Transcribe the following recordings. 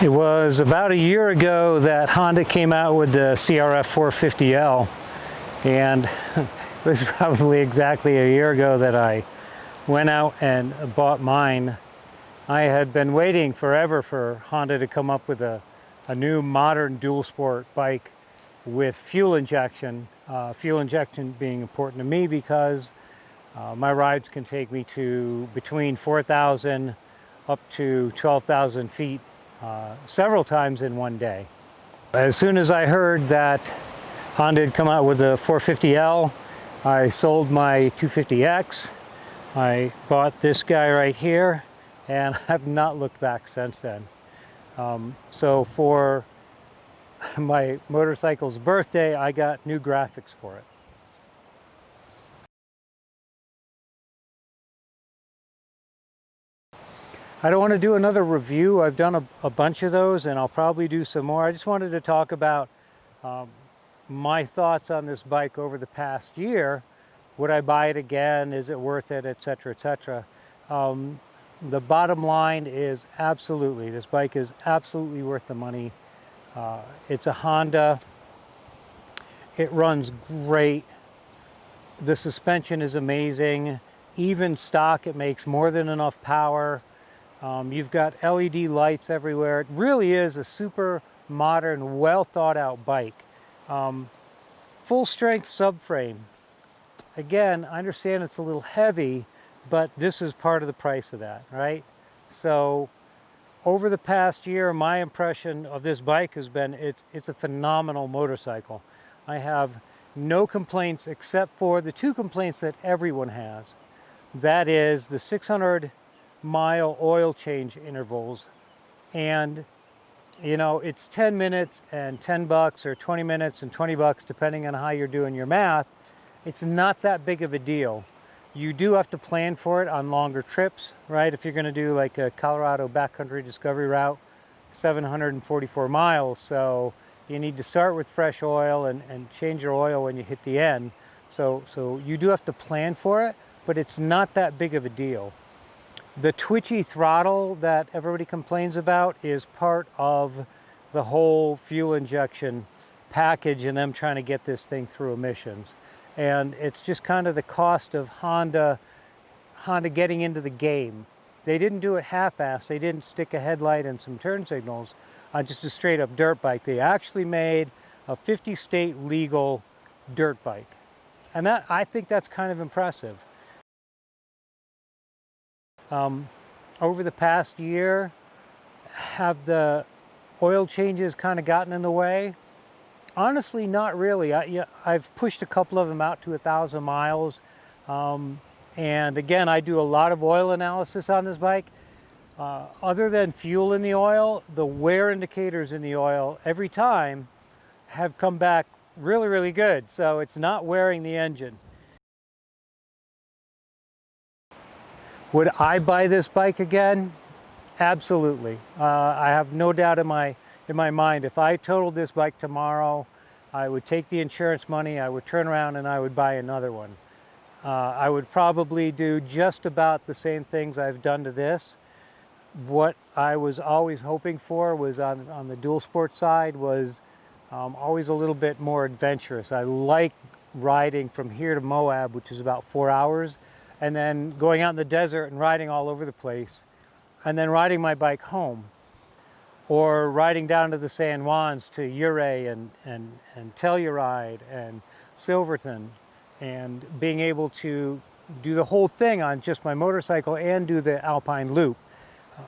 It was about a year ago that Honda came out with the CRF450L, and it was probably exactly a year ago that I went out and bought mine. I had been waiting forever for Honda to come up with a new modern dual sport bike with fuel injection. Fuel injection being important to me because my rides can take me to between 4,000 up to 12,000 feet several times in one day. As soon as I heard that Honda had come out with the 450L, I sold my 250X. I bought this guy right here, and I've not looked back since then. So for my motorcycle's birthday, I got new graphics for it. I don't want to do another review. I've done a bunch of those, and I'll probably do some more. I just wanted to talk about my thoughts on this bike over the past year. Would I buy it again? Is it worth it? Etc. etc. The bottom line is absolutely, this bike is absolutely worth the money. It's a Honda. It runs great. The suspension is amazing. Even stock, it makes more than enough power. You've got LED lights everywhere. It really is a super modern, well thought out bike. Full strength subframe. Again, I understand it's a little heavy, but this is part of the price of that, right? So over the past year, my impression of this bike has been it's a phenomenal motorcycle. I have no complaints except for the two complaints that everyone has. That is the 600-mile oil change intervals, and you know, it's 10 minutes and $10, or 20 minutes and $20, depending on how you're doing your math. It's not that big of a deal. You do have to plan for it on longer trips, right? If you're going to do like a Colorado backcountry discovery route, 744 miles, so you need to start with fresh oil and change your oil when you hit the end. So you do have to plan for it, but it's not that big of a deal. The twitchy throttle that everybody complains about is part of the whole fuel injection package and them trying to get this thing through emissions. And it's just kind of the cost of Honda getting into the game. They didn't do it half-assed. They didn't stick a headlight and some turn signals on just a straight-up dirt bike. They actually made a 50-state legal dirt bike. And that, I think that's kind of impressive. Over the past year, have the oil changes kind of gotten in the way? Honestly, not really. I've pushed a couple of them out to 1,000 miles. And again, I do a lot of oil analysis on this bike. Other than fuel in the oil, the wear indicators in the oil every time have come back really, really good. So it's not wearing the engine. Would I buy this bike again? Absolutely. I have no doubt in my mind, if I totaled this bike tomorrow, I would take the insurance money, I would turn around and I would buy another one. I would probably do just about the same things I've done to this. What I was always hoping for was on the dual sport side was always a little bit more adventurous. I like riding from here to Moab, which is about 4 hours, and then going out in the desert and riding all over the place, and then riding my bike home, or riding down to the San Juans to Ouray and Telluride and Silverton, and being able to do the whole thing on just my motorcycle and do the Alpine Loop.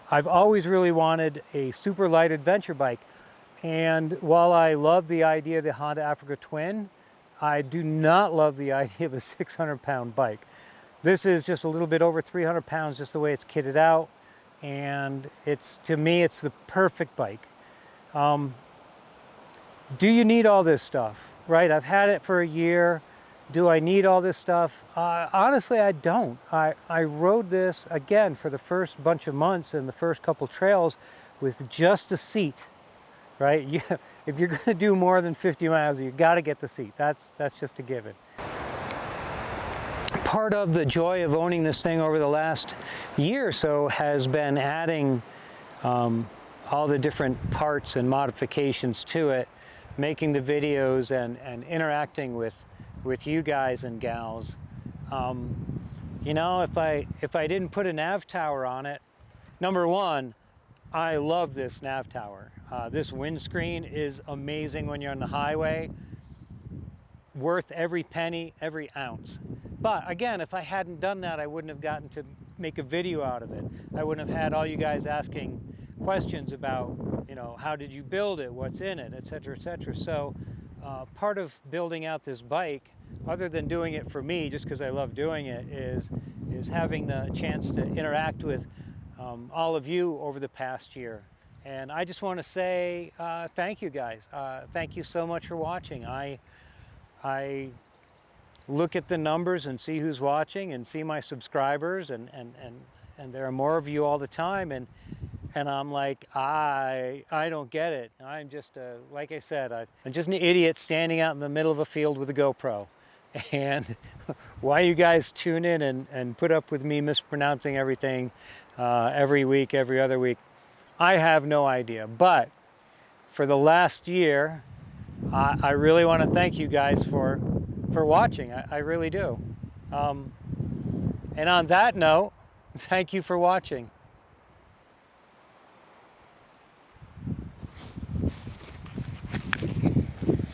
I've always really wanted a super light adventure bike, and while I love the idea of the Honda Africa Twin, I do not love the idea of a 600-pound bike. This is just a little bit over 300 pounds, just the way it's kitted out. And to me, it's the perfect bike. Do you need all this stuff, right? I've had it for a year. Do I need all this stuff? Honestly, I don't. I rode this, again, for the first bunch of months and the first couple trails with just a seat, right? If you're going to do more than 50 miles, you got to get the seat. That's just a given. Part of the joy of owning this thing over the last year or so has been adding all the different parts and modifications to it, making the videos and interacting with you guys and gals. You know, if I didn't put a nav tower on it, number one, I love this nav tower. This windscreen is amazing when you're on the highway. Worth every penny, every ounce. But again, if I hadn't done that, I wouldn't have gotten to make a video out of it. I wouldn't have had all you guys asking questions about, you know, how did you build it, what's in it, etc., etc. So part of building out this bike, other than doing it for me, just because I love doing it, is having the chance to interact with all of you over the past year. And I just want to say thank you guys. Thank you so much for watching. I look at the numbers and see who's watching and see my subscribers, and there are more of you all the time, and I'm like, I don't get it. I'm just like I said, I'm just an idiot standing out in the middle of a field with a GoPro. And why you guys tune in and put up with me mispronouncing everything every week, every other week, I have no idea. But for the last year, I really want to thank you guys for watching. I really do. And on that note, thank you for watching.